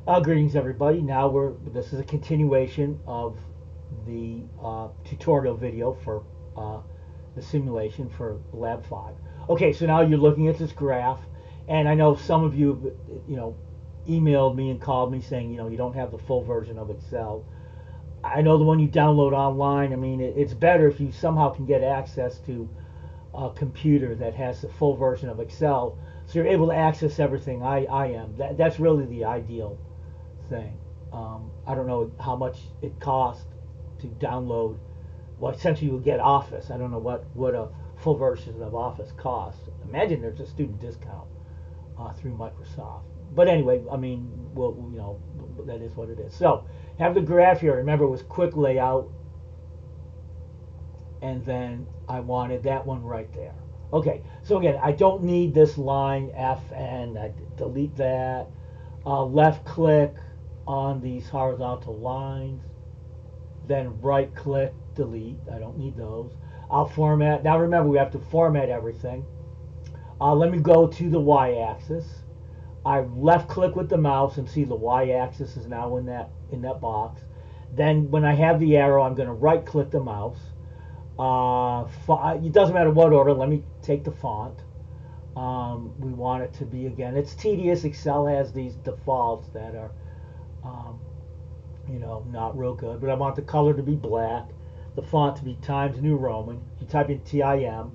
Greetings, everybody. This is a continuation of the tutorial video for the simulation for Lab 5. Okay, so now you're looking at this graph, and I know some of you, emailed me and called me saying, you don't have the full version of Excel. I know the one you download online. I mean, it's better if you somehow can get access to a computer that has the full version of Excel, so you're able to access everything. I am. That's really the ideal thing. I don't know how much it costs to download. Well, essentially you'll get Office. I don't know what a full version of Office costs. Imagine there's a student discount through Microsoft. But anyway, I mean, well, that is what it is. So have the graph here. Remember, it was quick layout, and then I wanted that one right there. Okay, so again, I don't need this line FN. I delete that. Left click on these horizontal lines, then right click, delete. I don't need those. I'll format. Now remember, we have to format everything. Let me go to the y-axis. I left click with the mouse and see the y-axis is now in that box. Then when I have the arrow, I'm going to right click the mouse. It doesn't matter what order. Let me take the font. We want it to be, again, it's tedious. Excel has these defaults that are not real good, but I want the color to be black, the font to be Times New Roman. You type in TIM,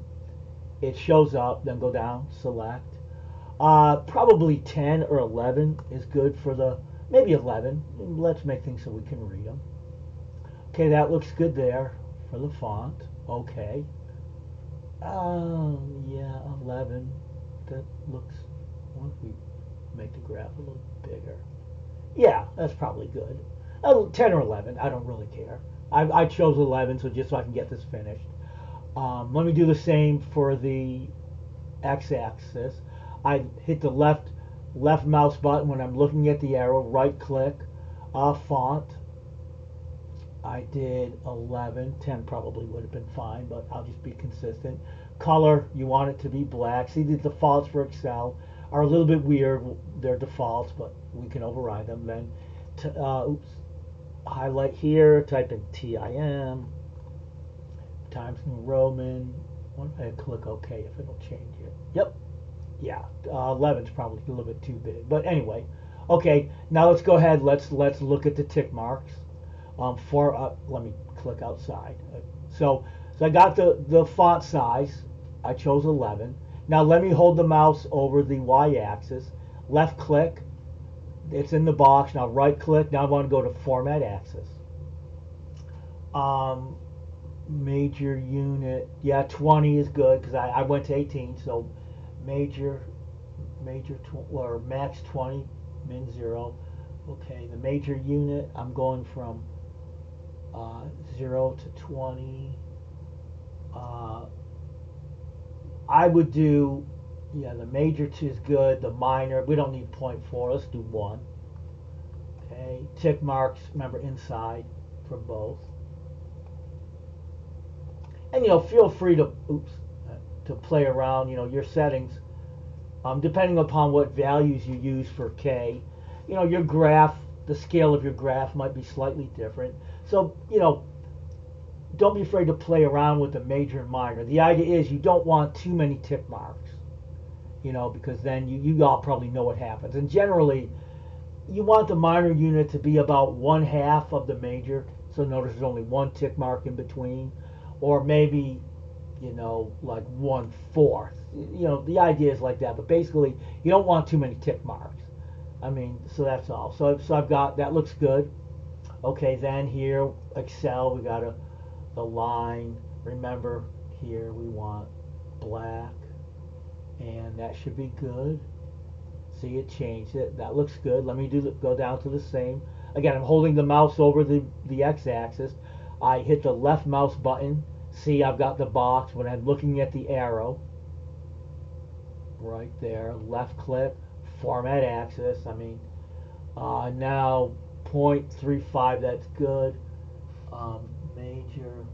it shows up. Then go down, select. Probably 10 or 11 is good for maybe 11. Let's make things so we can read them. Okay, that looks good there for the font. Okay. Yeah, 11. That looks. Why don't we make the graph a little bigger? Yeah, that's probably good. 10 or 11, I don't really care. I chose 11, so just so I can get this finished. Let me do the same for the x-axis. I hit the left mouse button when I'm looking at the arrow, right click, font. I did 11, 10 probably would have been fine, but I'll just be consistent. Color, you want it to be black. See, the defaults for Excel are a little bit weird. They're defaults, but we can override them. Then, highlight here, type in TIM, Times New Roman. What if I click OK if it'll change it? Yep. Yeah, 11's probably a little bit too big. But anyway, okay, now let's go ahead. Let's look at the tick marks. Let me click outside. So I got the font size. I chose 11. Now let me hold the mouse over the y-axis. Left click. It's in the box. Now right click. Now I want to go to Format Axis. Major unit. Yeah, 20 is good because I went to 18. So major or max 20, min 0. Okay, the major unit. I'm going from 0 to 20. I would do, yeah, the major is good. The minor, we don't need 0.4. Let's do 1. Okay, tick marks, remember, inside for both. And, feel free to, to play around, your settings, depending upon what values you use for K. Your graph, the scale of your graph might be slightly different. So, don't be afraid to play around with the major and minor. The idea is you don't want too many tick marks, because then you all probably know what happens. And generally, you want the minor unit to be about 1/2 of the major. So notice there's only one tick mark in between, or maybe, like 1/4. The idea is like that. But basically, you don't want too many tick marks. I mean, so that's all. So I've got that. Looks good. Okay, then here, Excel, we got the line. Remember, here we want black, and that should be good. See, it changed it. That looks good. Let me go down to the same. Again, I'm holding the mouse over the x-axis. I hit the left mouse button. See, I've got the box. When I'm looking at the arrow, right there, left click, format axis. I mean, now 0.35, that's good. Major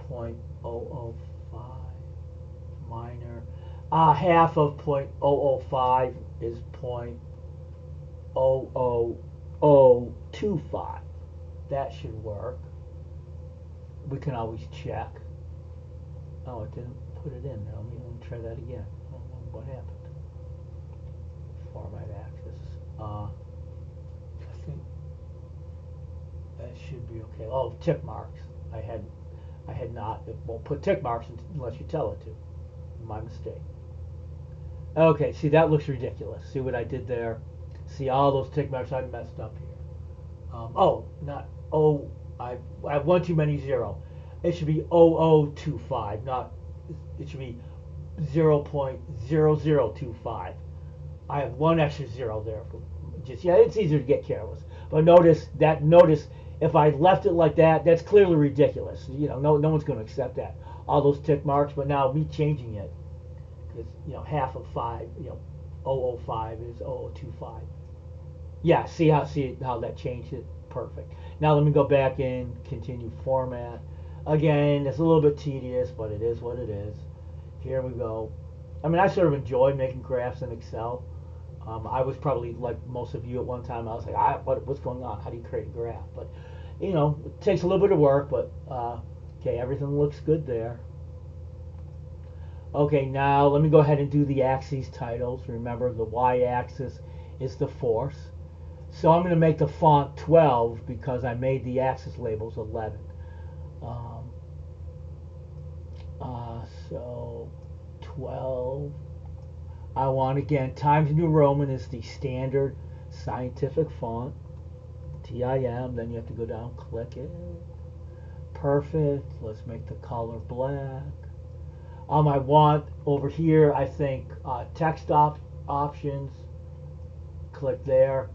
0.005, minor. Half of 0.005 is 0.001. 0025. That should work. We can always check. Oh, it didn't put it in. Let me try that again. What happened? Format axis. I think that should be okay. Oh, tick marks. I had not. It won't put tick marks unless you tell it to. My mistake. Okay, see, that looks ridiculous. See what I did there? See all those tick marks? I messed up here. I have one too many zero. It should be 0025, not. It should be 0.0025. I have one extra zero there. It's easier to get careless. But notice if I left it like that, that's clearly ridiculous. No one's going to accept that. All those tick marks, but now me changing it, because half of 5, 005 is 0025. Yeah, see how that changed it? Perfect. Now let me go back in, continue format. Again, it's a little bit tedious, but it is what it is. Here we go. I mean, I sort of enjoy making graphs in Excel. I was probably like most of you at one time. I was like, what's going on? How do you create a graph? But it takes a little bit of work. But okay, everything looks good there. Okay, now let me go ahead and do the axes titles. Remember, the y-axis is the force. So I'm going to make the font 12 because I made the axis labels 11. So 12. I want, again, Times New Roman is the standard scientific font. TIM. Then you have to go down, click it. Perfect. Let's make the color black. I want over here, I think, text options. Click there.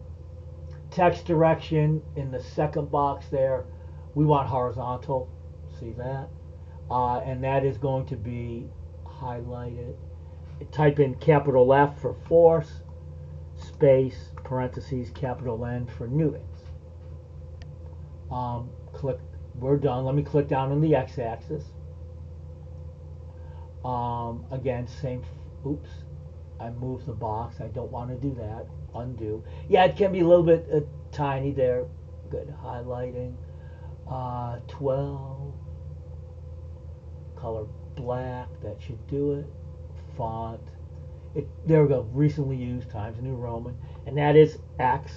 Text direction in the second box there. We want horizontal. See that? And that is going to be highlighted. Type in capital F for force, space, parentheses, capital N for newtons. Click. We're done. Let me click down on the x-axis. Again, same. Oops, I moved the box. I don't want to do that. Undo. Yeah, it can be a little bit tiny there. Good. Highlighting. 12. Color black. That should do it. Font. There we go. Recently used, Times New Roman, and that is X,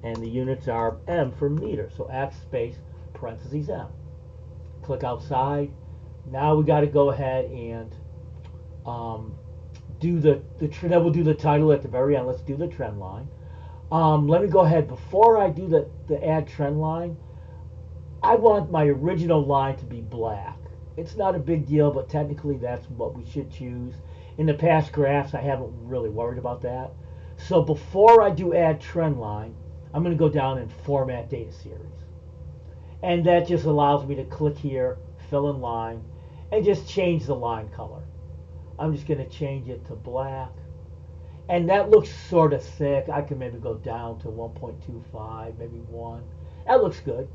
and the units are M for meter. So X space parentheses M. Click outside. Now we got to go ahead and do the trend. We'll do the title at the very end. Let's do the trend line. Let me go ahead before I do the add trend line. I want my original line to be black. It's not a big deal, but technically that's what we should choose. In the past graphs, I haven't really worried about that. So before I do add trend line, I'm going to go down and format data series. And that just allows me to click here, fill in line, and just change the line color. I'm just going to change it to black. And that looks sort of thick. I can maybe go down to 1.25, maybe 1. That looks good,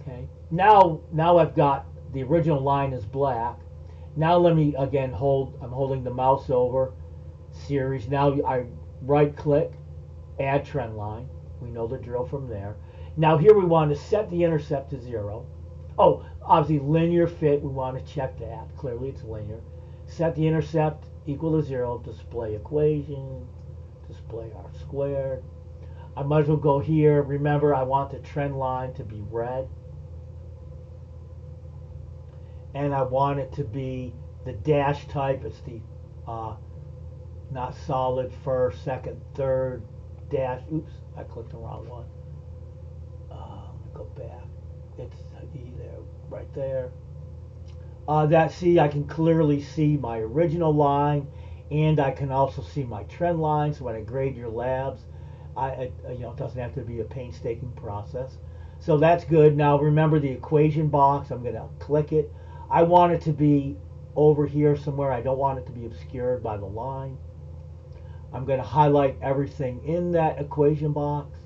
Okay. Now I've got the original line is black. Now let me again I'm holding the mouse over series. Now I right click, add trend line. We know the drill from there. Now here we want to set the intercept to 0. Oh, obviously linear fit, we want to check that. Clearly it's linear. Set the intercept equal to 0, display equation, display R squared. I might as well go here. Remember, I want the trend line to be red. And I want it to be the dash type. It's the not solid first, second, third dash. Oops, I clicked the wrong one. Let me go back. It's E there, right there. I can clearly see my original line, and I can also see my trend line. So when I grade your labs, it doesn't have to be a painstaking process. So that's good. Now remember the equation box. I'm going to click it. I want it to be over here somewhere. I don't want it to be obscured by the line. I'm going to highlight everything in that equation box,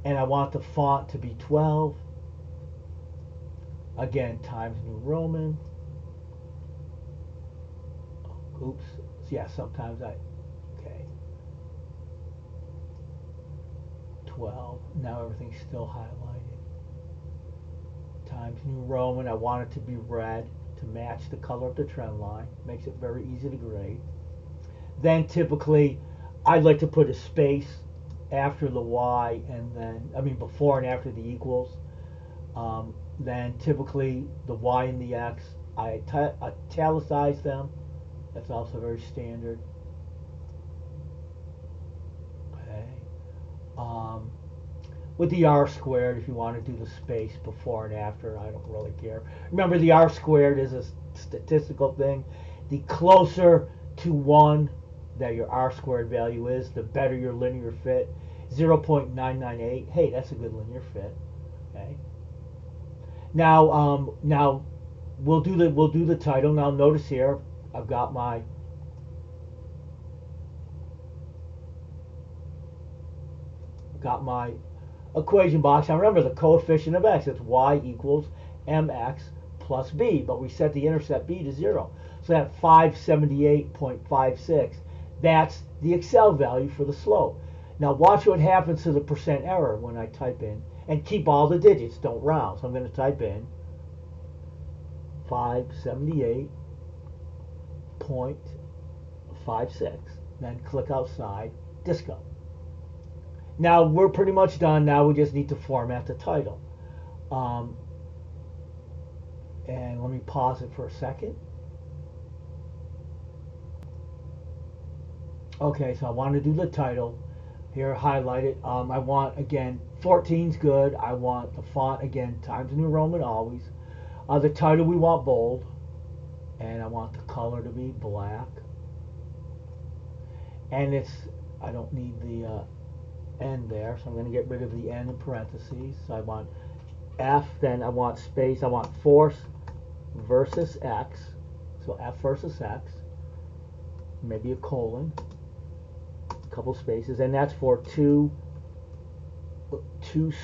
and I want the font to be 12. Again, Times New Roman. Oops. Yeah, sometimes okay. 12. Now everything's still highlighted. Times New Roman, I want it to be red to match the color of the trend line. Makes it very easy to grade. Then typically, I'd like to put a space after the Y and then, I mean before and after the equals. Then typically the Y and the X, I italicize them. That's also very standard. Okay. With the R squared, if you want to do the space before and after, I don't really care. Remember, the R squared is a statistical thing. The closer to 1 that your R squared value is, the better your linear fit. 0.998. Hey, that's a good linear fit. Okay. Now, we'll do the title. Now, notice here, I've got my equation box. Now remember, the coefficient of x, it's y equals mx plus b, but we set the intercept b to 0. So that 578.56, that's the Excel value for the slope. Now watch what happens to the percent error when I type in, and keep all the digits, don't round. So I'm going to type in 578.56, then click outside, disco. Now we're pretty much done. Now we just need to format the title. And let me pause it for a second. Okay, so I want to do the title. Here, highlight it. I want, again, 14's good. I want the font, again, Times New Roman always. The title we want bold. And I want the color to be black. And I don't need the N there, so I'm going to get rid of the N in parentheses. So I want F, then I want space, I want force versus X. So F versus X. Maybe a colon. A couple spaces, and that's for two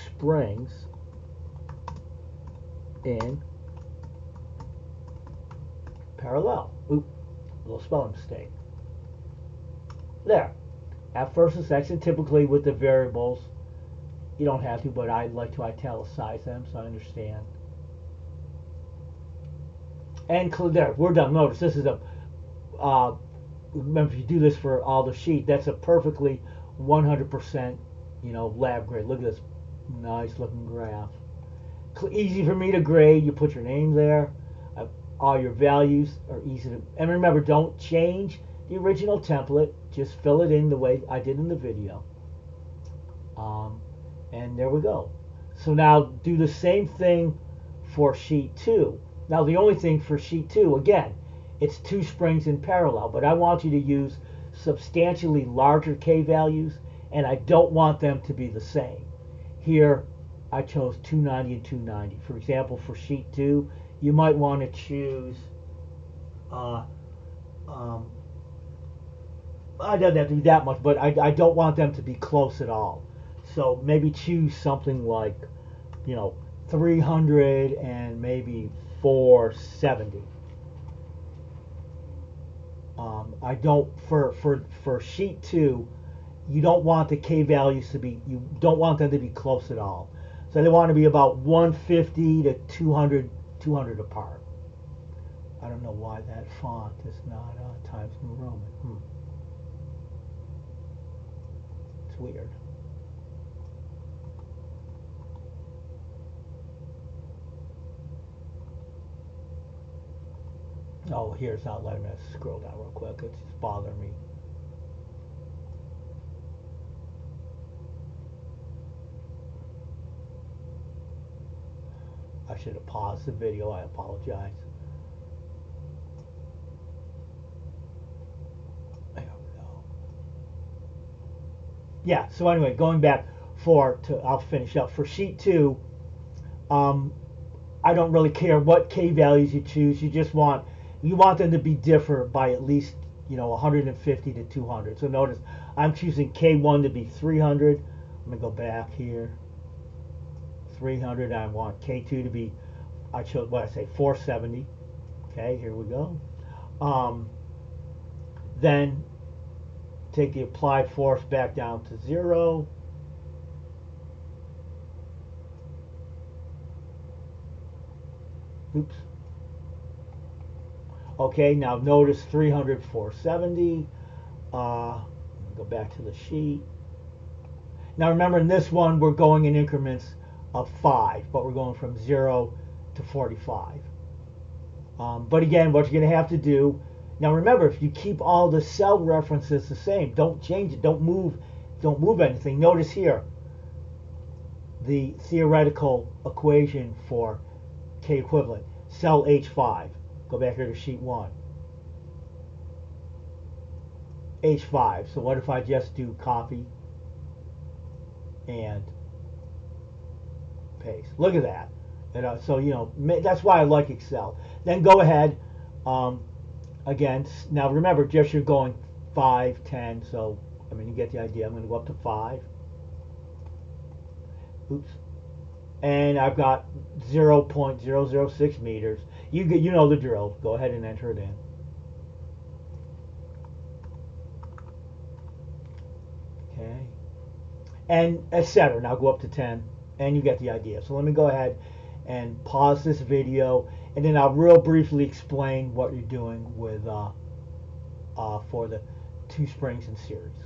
springs in parallel. Oop, a little spelling mistake. There. F versus X, and typically with the variables, you don't have to, but I like to italicize them so I understand. And there, we're done. Notice this is a, remember if you do this for all the sheet, that's a perfectly 100%, lab grade. Look at this nice looking graph. Easy for me to grade. You put your name there. All your values are easy to, and remember, don't change the original template, just fill it in the way I did in the video. And there we go. So now do the same thing for sheet 2. Now the only thing for sheet 2, again, it's 2 springs in parallel, but I want you to use substantially larger K values, and I don't want them to be the same. Here I chose 290 and 290. For example, for sheet 2, you might want to choose I don't have to do that much, but I don't want them to be close at all. So maybe choose something like, 300 and maybe 470. I don't, for sheet 2, you don't want the K values to be, you don't want them to be close at all. So they want to be about 150 to 200 apart. I don't know why that font is not Times New Roman. It's weird. Oh, here it's not letting me. Scroll down real quick. It's just bothering me. I should have paused the video. I apologize. There we go. Yeah, so anyway, going back I'll finish up. For sheet 2, I don't really care what K values you choose. You want them to be different by at least 150 to 200. So notice I'm choosing K1 to be 300. I'm gonna go back here. 300. I want K2 to be, I chose 470. Okay, here we go. Then take the applied force back down to 0. Oops. Okay, now notice 300, 470. Go back to the sheet. Now remember, in this one, we're going in increments of 5, but we're going from 0 to 45. But again, what you're going to have to do, now remember, if you keep all the cell references the same, don't change it, don't move anything. Notice here, the theoretical equation for K equivalent, cell H5. Go back here to sheet 1. H5. So what if I just do copy and paste? Look at that. And, so, you know, that's why I like Excel. Then go ahead. Again, now remember, just you're going 5, 10. So, I mean, you get the idea. I'm going to go up to 5. Oops. And I've got 0.006 meters. You know the drill. Go ahead and enter it in. Okay. And etc. Now go up to 10, and you get the idea. So let me go ahead and pause this video, and then I'll real briefly explain what you're doing with for the 2 springs in series.